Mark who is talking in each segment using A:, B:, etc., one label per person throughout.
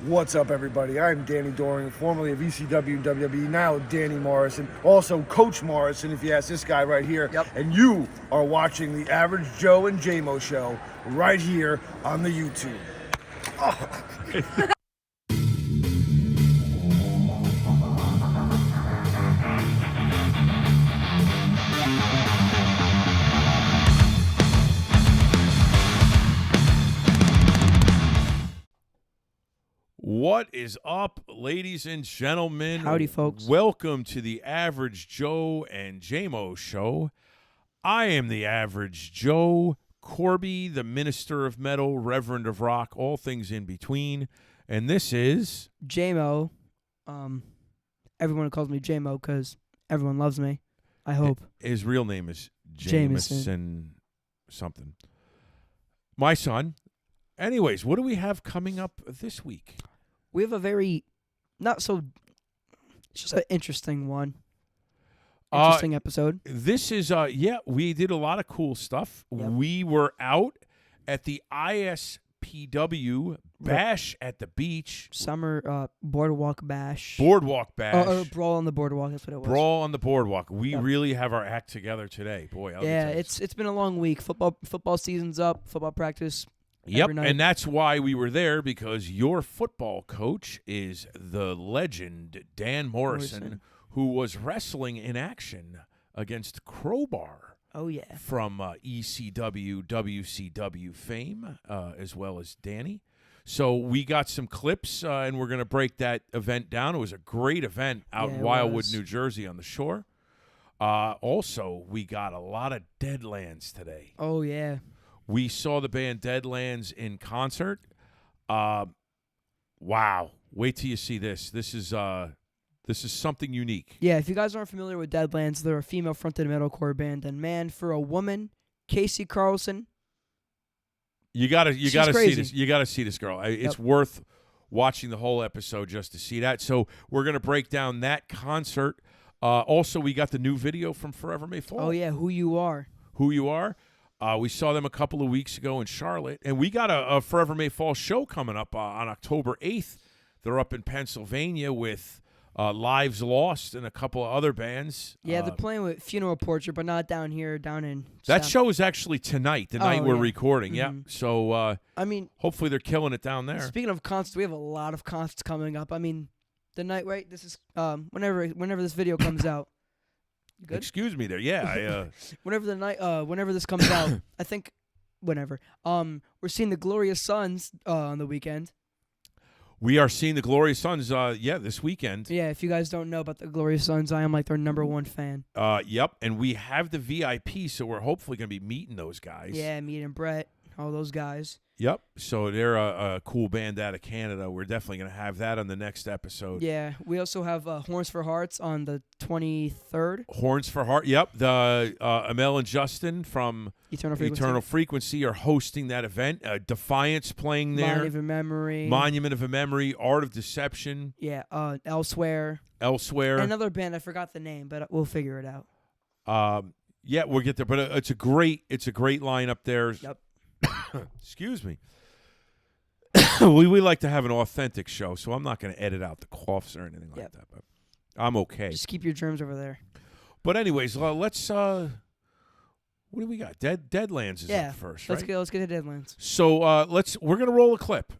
A: What's up, everybody? I'm Danny Doring, formerly of ECW and WWE, now Danny Morrison, also Coach Morrison, if you ask this guy right here.
B: Yep.
A: And you are watching the Average Joe and J-Mo show right here on the YouTube. Oh.
C: What is up, ladies and gentlemen?
B: Howdy, folks.
C: Welcome to the Average Joe and J-Mo show. I am the Average Joe, Corbiey, the Minister of Metal, Reverend of Rock, all things in between. And this is...
B: J-Mo. Everyone calls me J-Mo because everyone loves me. I hope.
C: His real name is Jameson something. My son. Anyways, what do we have coming up this week?
B: We have a very, it's just an interesting one. Interesting episode.
C: This is, we did a lot of cool stuff.
B: Yep.
C: We were out at the ISPW Bash at the beach.
B: Summer Boardwalk Bash.
C: Boardwalk Bash.
B: Brawl on the Boardwalk, that's what it was.
C: Brawl on the Boardwalk. We really have our act together today. Boy,
B: it's been a long week. Football season's up, football practice.
C: Yep, and that's why we were there, because your football coach is the legend, Dan Morrison, who was wrestling in action against Crowbar.
B: Oh, yeah.
C: From ECW, WCW fame, as well as Danny. So we got some clips, and we're going to break that event down. It was a great event out in Wildwood, New Jersey on the shore. Also, we got a lot of Deadlands today.
B: Oh, yeah.
C: We saw the band Deadlands in concert. Wow. Wait till you see this. This is something unique.
B: Yeah, if you guys aren't familiar with Deadlands, they're a female-fronted metalcore band. And, man, for a woman, Casey Carlsen.
C: You gotta see this. You gotta see this girl. It's
B: Yep.
C: worth watching the whole episode just to see that. So we're gonna break down that concert. Also, we got the new video from Forever May Fall.
B: Oh, yeah, Who You Are.
C: Who You Are. We saw them a couple of weeks ago in Charlotte, and we got a Forever May Fall show coming up on October 8th. They're up in Pennsylvania with Lives Lost and a couple of other bands.
B: Yeah, they're playing with Funeral Portrait, but not down here, down in...
C: That show is actually tonight, the night we're recording.
B: Mm-hmm.
C: Yeah, so hopefully they're killing it down there.
B: Speaking of concerts, we have a lot of concerts coming up. I mean, the night, right? This is whenever this video comes out. You good?
C: Excuse me there. Yeah.
B: Whenever this comes out, I think whenever. We're seeing the Glorious Sons on the weekend.
C: We are seeing the Glorious Sons, this weekend.
B: Yeah, if you guys don't know about the Glorious Sons, I am like their #1 fan.
C: Yep, and we have the VIP, so we're hopefully going to be meeting those guys.
B: Yeah, meeting Brett, all those guys.
C: Yep, so they're a cool band out of Canada. We're definitely going to have that on the next episode.
B: Yeah, we also have Horns for Hearts on the 23rd.
C: Horns for Heart, yep. The Amel and Justin from Eternal Frequency are hosting that event. Defiance playing there. Monument of a Memory. Art of Deception.
B: Yeah, Elsewhere. Another band, I forgot the name, but we'll figure it out.
C: Yeah, we'll get there. But it's a great lineup there.
B: Yep.
C: Excuse me. we like to have an authentic show, so I'm not going to edit out the coughs or anything like that. But I'm okay.
B: Just keep your germs over there.
C: But anyways, let's. What do we got? Deadlands is up first, right?
B: Let's get to Deadlands.
C: So we're gonna roll a clip.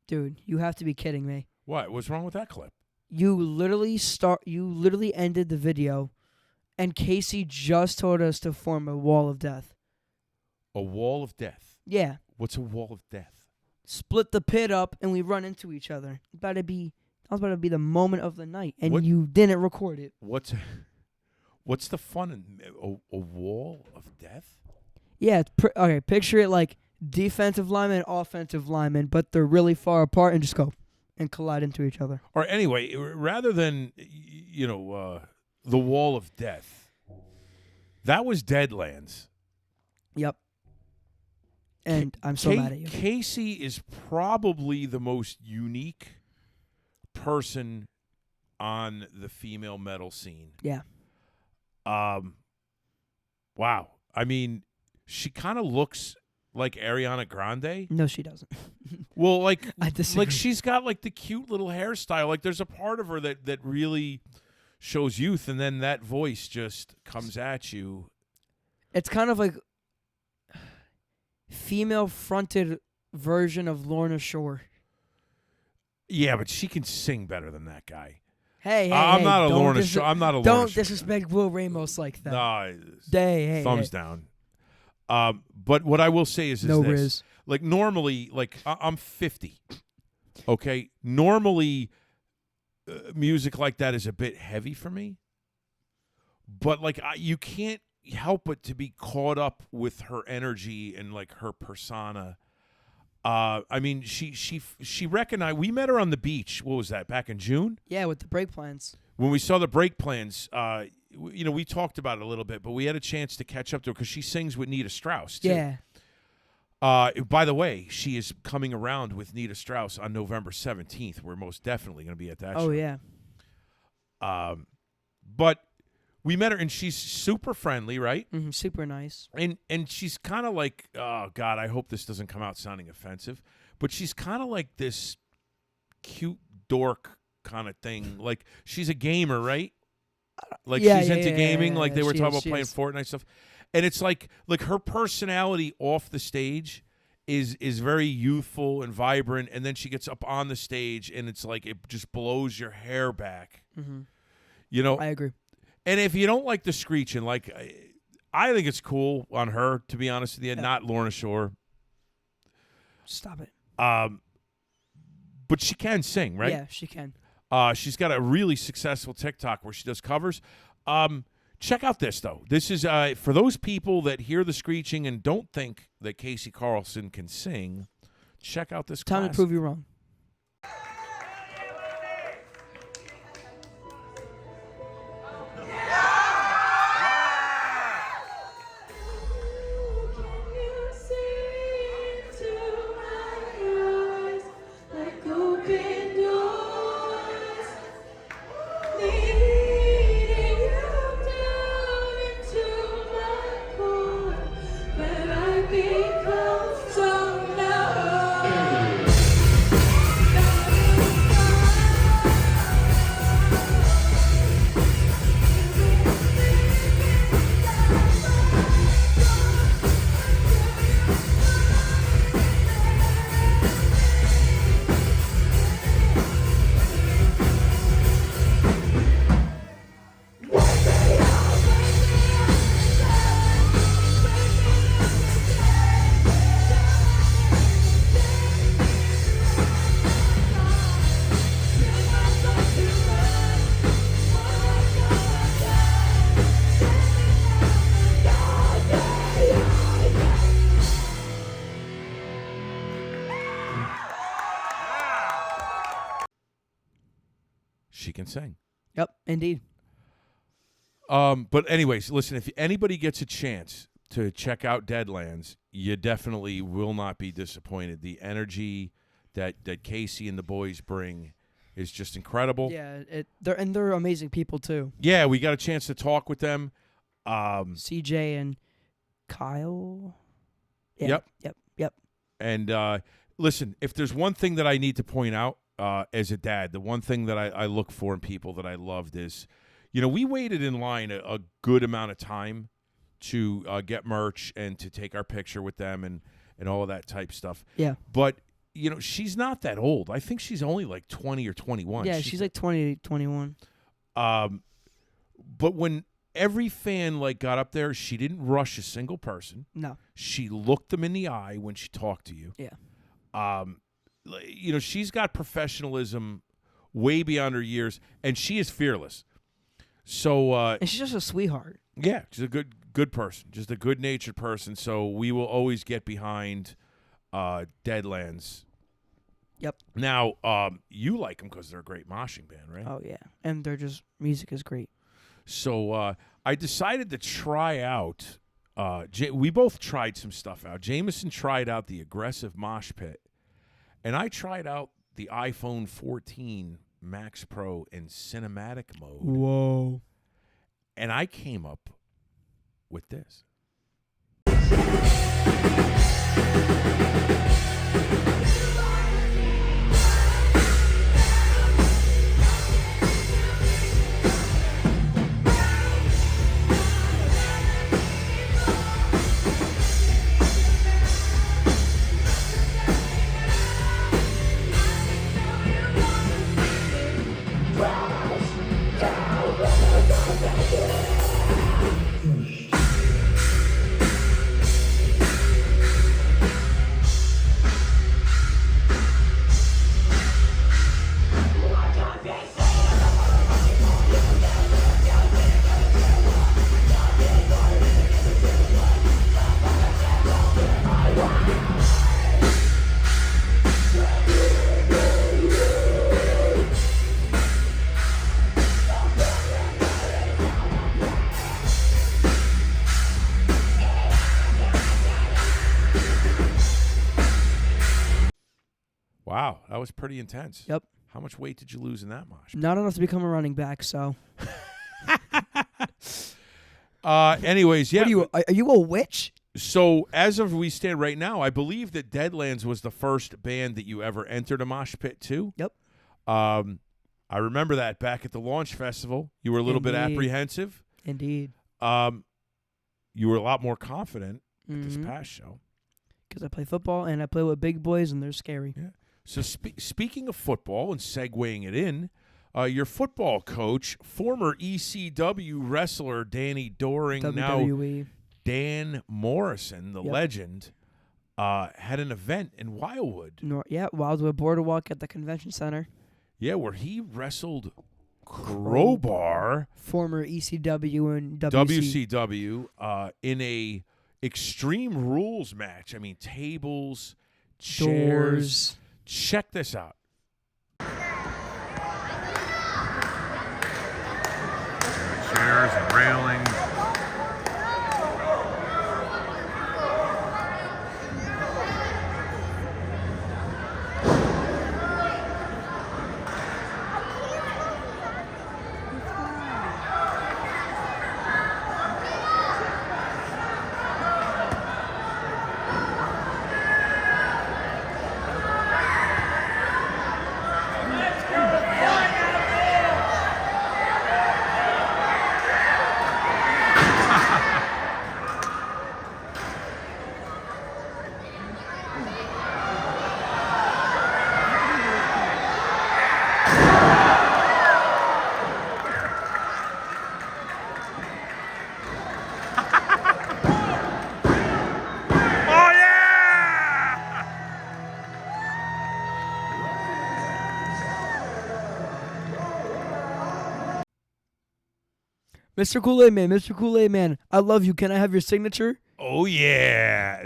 B: Dude, you have to be kidding me.
C: What? What's wrong with that clip?
B: You literally ended the video, and Casey just told us to form a wall of death.
C: A wall of death?
B: Yeah.
C: What's a wall of death?
B: Split the pit up, and we run into each other. About to be That was about to be the moment of the night, and
C: What-
B: you didn't record it.
C: What's the fun in a wall of death?
B: Yeah, it's okay. Picture it like defensive lineman, offensive lineman, but they're really far apart and just go and collide into each other.
C: Or anyway, rather than the wall of death, that was Deadlands.
B: Yep. And I'm so mad at you.
C: Casey is probably the most unique person on the female metal scene.
B: Yeah.
C: Wow. I mean, she kind of looks like Ariana Grande.
B: No, she doesn't.
C: Well, like,
B: I disagree.
C: like she's got like the cute little hairstyle. Like, there's a part of her that really shows youth, and then that voice just comes at you.
B: It's kind of like female-fronted version of Lorna Shore.
C: Yeah, but she can sing better than that guy.
B: Hey,
C: I'm not a
B: don't
C: Lorna Shore. I'm not a Lorna
B: Don't
C: Shore
B: disrespect Will Ramos like that.
C: guy.
B: Hey,
C: Thumbs down. But what I will say is
B: No
C: this.
B: Riz.
C: Like, normally, like, I'm 50. Okay? Normally, music like that is a bit heavy for me. But, like, you can't help but to be caught up with her energy and, like, her persona. I mean, she recognized. We met her on the beach. What was that? Back in June.
B: Yeah, with the break plans.
C: When we saw the break plans, we talked about it a little bit, but we had a chance to catch up to her because she sings with Nita Strauss too.
B: Yeah.
C: By the way, she is coming around with Nita Strauss on November 17th. We're most definitely going to be at that.
B: Oh
C: show.
B: yeah.
C: But we met her, and she's super friendly, right?
B: Mm-hmm, super nice.
C: And she's kind of like, oh God, I hope this doesn't come out sounding offensive, but she's kind of like this cute dork kind of thing. Like, she's a gamer, right? Like,
B: Yeah,
C: she's
B: yeah,
C: into
B: yeah,
C: gaming.
B: yeah,
C: Like, they
B: yeah,
C: were
B: she
C: talking
B: is,
C: about playing
B: is.
C: Fortnite stuff. And it's like her personality off the stage is very youthful and vibrant, and then she gets up on the stage, and it's like it just blows your hair back.
B: Mm-hmm.
C: You know?
B: I agree.
C: And if you don't like the screeching, like, I think it's cool on her, to be honest with you, not Lorna Shore.
B: Stop it.
C: But she can sing, right?
B: Yeah, she can.
C: She's got a really successful TikTok where she does covers. Check out this, though. This is for those people that hear the screeching and don't think that Casey Carlsen can sing. Check out this
B: Time
C: classic.
B: to prove you wrong.
C: She can sing.
B: Yep, indeed.
C: But anyways, listen, if anybody gets a chance to check out Deadlands, you definitely will not be disappointed. The energy that Casey and the boys bring is just incredible.
B: Yeah, they're amazing people too.
C: Yeah, we got a chance to talk with them.
B: CJ and Kyle. Yeah, Yep.
C: And listen, if there's one thing that I need to point out as a dad, the one thing that I look for in people that I loved is, we waited in line a good amount of time to get merch and to take our picture with them and all of that type stuff.
B: Yeah.
C: But, she's not that old. I think she's only like 20 or 21.
B: Yeah, she's like 20, 21.
C: But when every fan got up there, she didn't rush a single person.
B: No.
C: She looked them in the eye when she talked to you.
B: Yeah.
C: She's got professionalism way beyond her years, and she is fearless. So
B: and she's just a sweetheart.
C: yeah, she's a good person, just a good-natured person. So we will always get behind Deadlands.
B: Yep.
C: Now, you like them because they're a great moshing band, right?
B: Oh yeah, and music is great.
C: So I decided to try out. We both tried some stuff out. Jameson tried out the aggressive mosh pit, and I tried out the iPhone 14 Max Pro in cinematic mode.
B: Whoa!
C: And I came up with this. Wow, that was pretty intense.
B: Yep.
C: How much weight did you lose in that mosh?
B: Not enough to become a running back. So.
C: Anyways, yeah.
B: What are you a witch?
C: So as of we stand right now, I believe that Deadlands was the first band that you ever entered a mosh pit to.
B: Yep.
C: I remember that back at the launch festival. You were a little bit apprehensive.
B: Indeed.
C: You were a lot more confident at this past show.
B: Because I play football and I play with big boys and they're scary.
C: Yeah. So speaking of football and segueing it in, your football coach, former ECW wrestler Danny Doring,
B: WWE.
C: now Dan Morrison, the legend, had an event in Wildwood.
B: Wildwood Boardwalk at the convention center.
C: Yeah, where he wrestled Crowbar,
B: former ECW and
C: WCW, in a Extreme Rules match. I mean, tables, chairs.
B: Doors.
C: Check this out. Chairs and railings.
B: Mr. Kool-Aid Man, I love you. Can I have your signature?
C: Oh, yeah.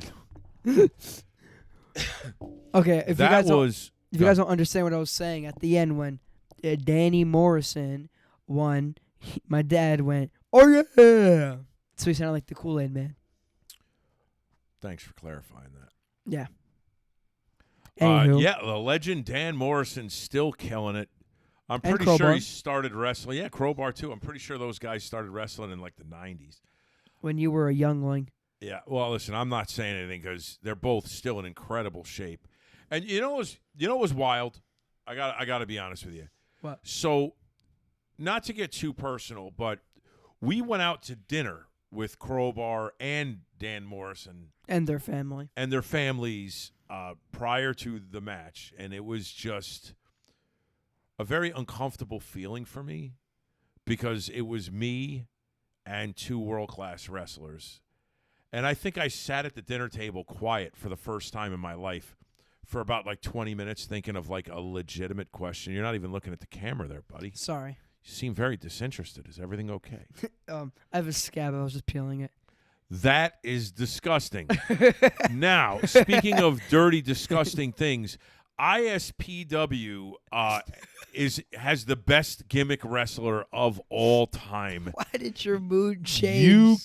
B: Okay, if you guys don't understand what I was saying at the end when Danny Morrison won, my dad went, oh, yeah. So he sounded like the Kool-Aid Man.
C: Thanks for clarifying that.
B: Yeah.
C: Yeah, the legend Dan Morrison still killing it. I'm pretty sure he started wrestling. Yeah, Crowbar, too. I'm pretty sure those guys started wrestling in, like, the 90s.
B: When you were a youngling.
C: Yeah, well, listen, I'm not saying anything because they're both still in incredible shape. And you know what was wild? I got to be honest with you.
B: What?
C: So, not to get too personal, but we went out to dinner with Crowbar and Dan Morrison.
B: And their family.
C: And their families prior to the match. And it was just a very uncomfortable feeling for me because it was me and two world-class wrestlers. And I think I sat at the dinner table quiet for the first time in my life for about like 20 minutes thinking of like a legitimate question. You're not even looking at the camera there, buddy.
B: Sorry.
C: You seem very disinterested. Is everything okay?
B: I have a scab. I was just peeling it.
C: That is disgusting. Now, speaking of dirty, disgusting things, ISPW has the best gimmick wrestler of all time.
B: Why did your mood change?
C: You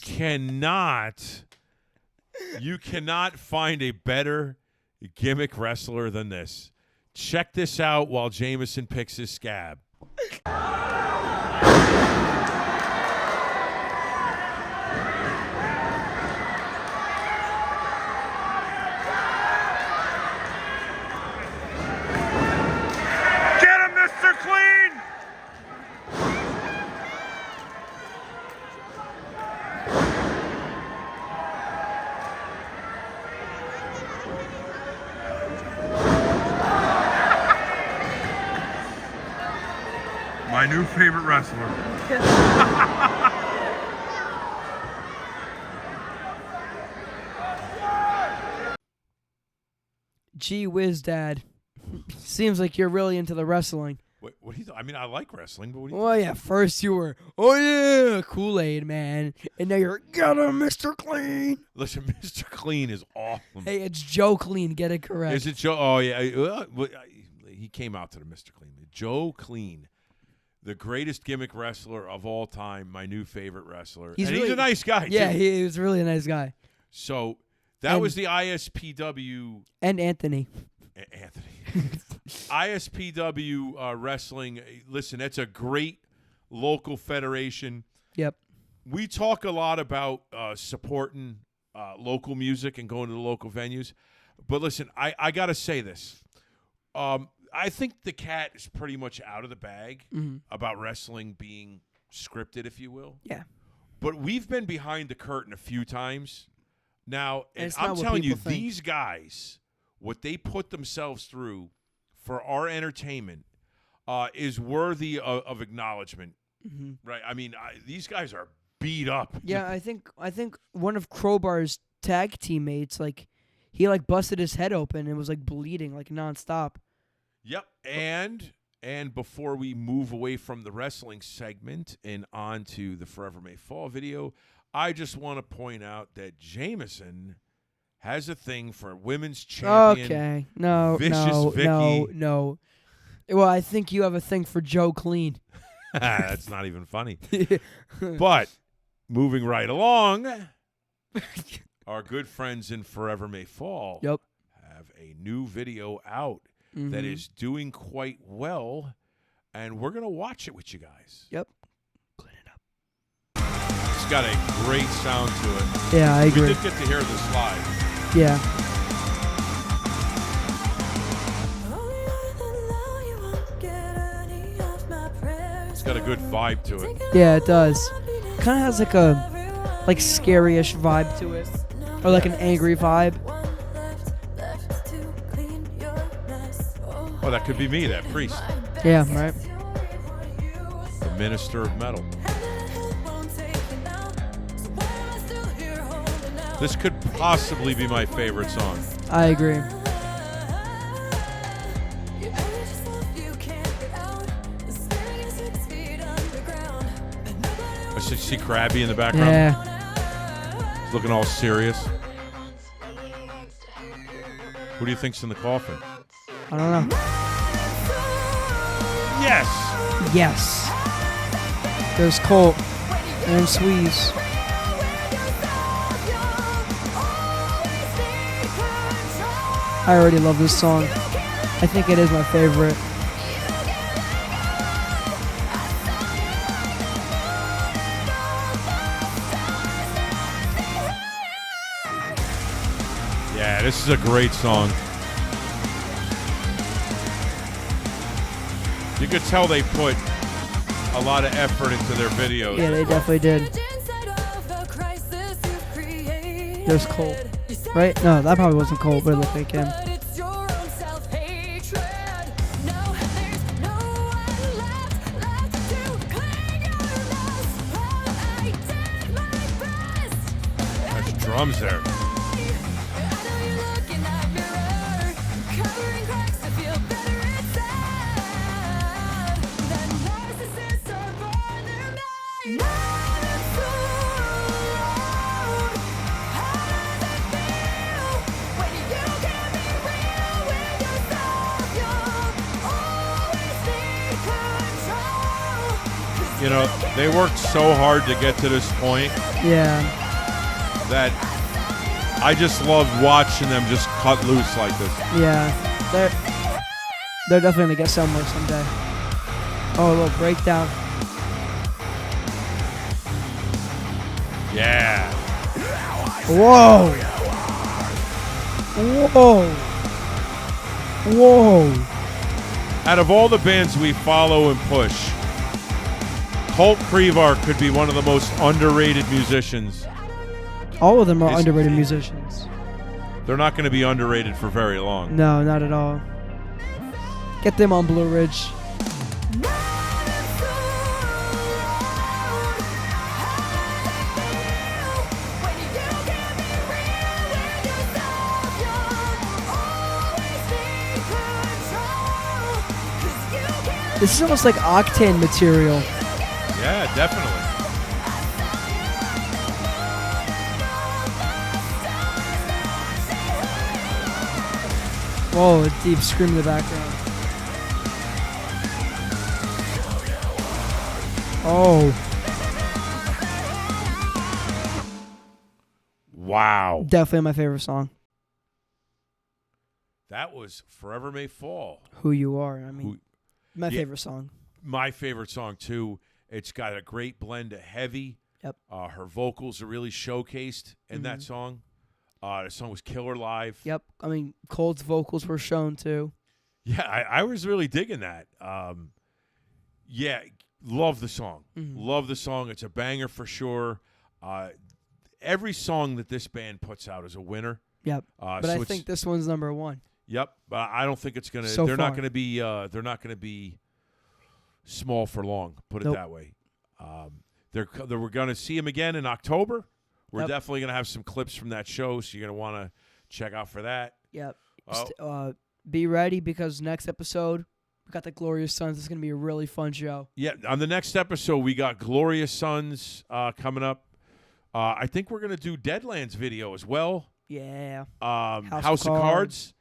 C: cannot find a better gimmick wrestler than this. Check this out while Jameson picks his scab.
D: My new favorite wrestler.
B: Gee whiz, Dad. Seems like you're really into the wrestling.
C: What do you I mean, I like wrestling, but what do you
B: Well, yeah, first you were, oh yeah, Kool-Aid man. And now you're, get him, Mr. Clean.
C: Listen, Mr. Clean is awesome.
B: Hey, it's Joe Clean. Get it correct.
C: Is it Joe? Oh, yeah. He came out to the Mr. Clean. Joe Clean, the greatest gimmick wrestler of all time, my new favorite wrestler. He's a nice guy,
B: yeah,
C: too.
B: he was really a nice guy.
C: So that was the ISPW.
B: And Anthony.
C: ISPW wrestling. Listen, that's a great local federation.
B: Yep.
C: We talk a lot about supporting local music and going to the local venues. But listen, I got to say this. I think the cat is pretty much out of the bag about wrestling being scripted, if you will.
B: Yeah.
C: But we've been behind the curtain a few times now, and
B: I'm
C: telling you, these guys, what they put themselves through for our entertainment is worthy of acknowledgement, right? I mean, these guys are beat up.
B: Yeah, I think one of Crowbar's tag teammates, like, he like busted his head open and was like bleeding like nonstop.
C: Yep, and before we move away from the wrestling segment and on to the Forever May Fall video, I just want to point out that Jameson has a thing for women's champion.
B: Okay, no. Well, I think you have a thing for Joe Clean.
C: That's not even funny. But moving right along, our good friends in Forever May Fall have a new video out that is doing quite well, and we're going to watch it with you guys.
B: Yep. Clean it up.
C: It's got a great sound to it.
B: Yeah, I agree.
C: We did get to hear this live.
B: Yeah.
C: It's got a good vibe to it.
B: Yeah, it does. Kind of has like a scary-ish vibe to it, or like an angry vibe.
C: Oh, that could be me, that priest.
B: Yeah, right.
C: The minister of metal. This could possibly be my favorite song.
B: I agree.
C: I see Krabby in the background.
B: Yeah.
C: He's looking all serious. Who do you think's in the coffin?
B: I don't know.
C: Yes!
B: Yes. There's Colt and Squeeze. I already love this song. I think it is my favorite.
C: Yeah, this is a great song. You could tell they put a lot of effort into their videos.
B: Yeah, they definitely did. There's Colt. Right? No, that probably wasn't Colt, but it looked like him.
C: There's drums there. You know, they worked so hard to get to this point.
B: Yeah.
C: That I just love watching them just cut loose like this.
B: Yeah. They're definitely going to get somewhere someday. Oh, a little breakdown.
C: Yeah.
B: Whoa. Whoa. Whoa.
C: Out of all the bands we follow and push, Colt Prevar could be one of the most underrated musicians.
B: All of them are underrated musicians.
C: They're not going to be underrated for very long.
B: No, not at all. Get them on Blue Ridge. This is almost like Octane material.
C: Yeah, definitely.
B: Whoa, a deep scream in the background. Oh.
C: Wow.
B: Definitely my favorite song.
C: That was Forever May Fall.
B: Who You Are. I mean, my favorite song.
C: My favorite song, too. It's got a great blend of heavy.
B: Yep.
C: Her vocals are really showcased in that song. The song was killer live.
B: Yep. I mean, Colt's vocals were shown, too.
C: Yeah, I was really digging that. Yeah, love the song. Love the song. It's a banger for sure. Every song that this band puts out is a winner.
B: Yep. But I think this one's number one.
C: Yep. But I don't think it's gonna.
B: So
C: they're
B: far.
C: not gonna be. They're not gonna be small for long. Put it that way. We're gonna see him again in October. We're definitely gonna have some clips from that show, so you're gonna want to check out for that.
B: Yep. Be ready because next episode we got the Glorious Sons. It's gonna be a really fun show.
C: Yeah. On the next episode, we got Glorious Sons coming up. I think we're gonna do Deadlands video as well.
B: Yeah.
C: House of Cards.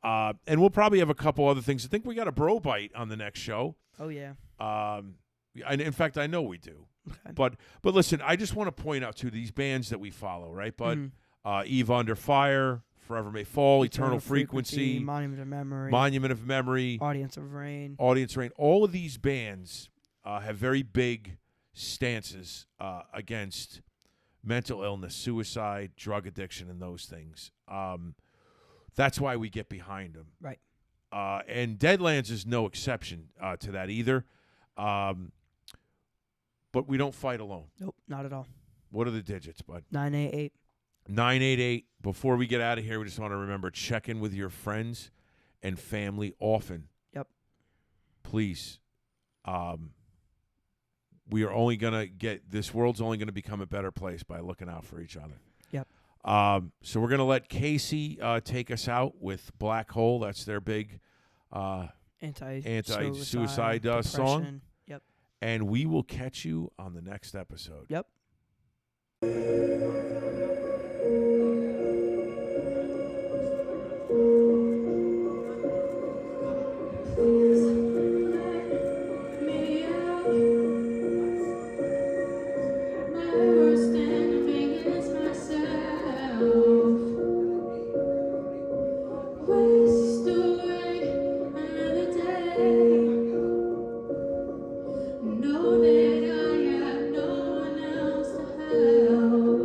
C: And we'll probably have a couple other things. I think we got a Bro Bite on the next show.
B: Oh yeah.
C: And in fact, I know we do.
B: Okay.
C: But listen, I just want to point out to these bands that we follow, right? But Eve Under Fire, Forever May Fall, Eternal Frequency,
B: Monument of Memory, Audience of Rain.
C: All of these bands have very big stances against mental illness, suicide, drug addiction, and those things. That's why we get behind them.
B: Right.
C: And Deadlands is no exception to that either. But we don't fight alone.
B: Nope, not at all.
C: What are the digits, bud?
B: 988.
C: 988. Before we get out of here, we just want to remember, check in with your friends and family often.
B: Yep.
C: Please. We are only going to this world's only going to become a better place by looking out for each other.
B: Yep.
C: So we're going to let Casey take us out with Black Hole. That's their big anti-suicide song.
B: Yep.
C: And we will catch you on the next episode.
B: Yep.
E: Know that I have no one else to help.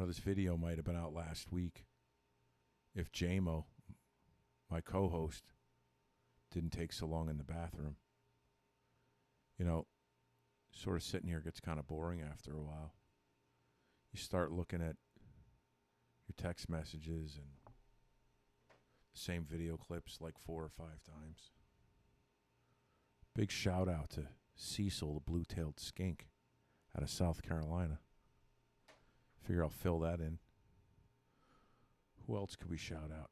C: This video might have been out last week if J-Mo, my co-host, didn't take so long in the bathroom. Sort of sitting here gets kind of boring after a while. You start looking at your text messages and the same video clips like 4 or 5 times. Big shout out to Cecil, the blue-tailed skink out of South Carolina. Figure I'll fill that in. Who else could we shout out?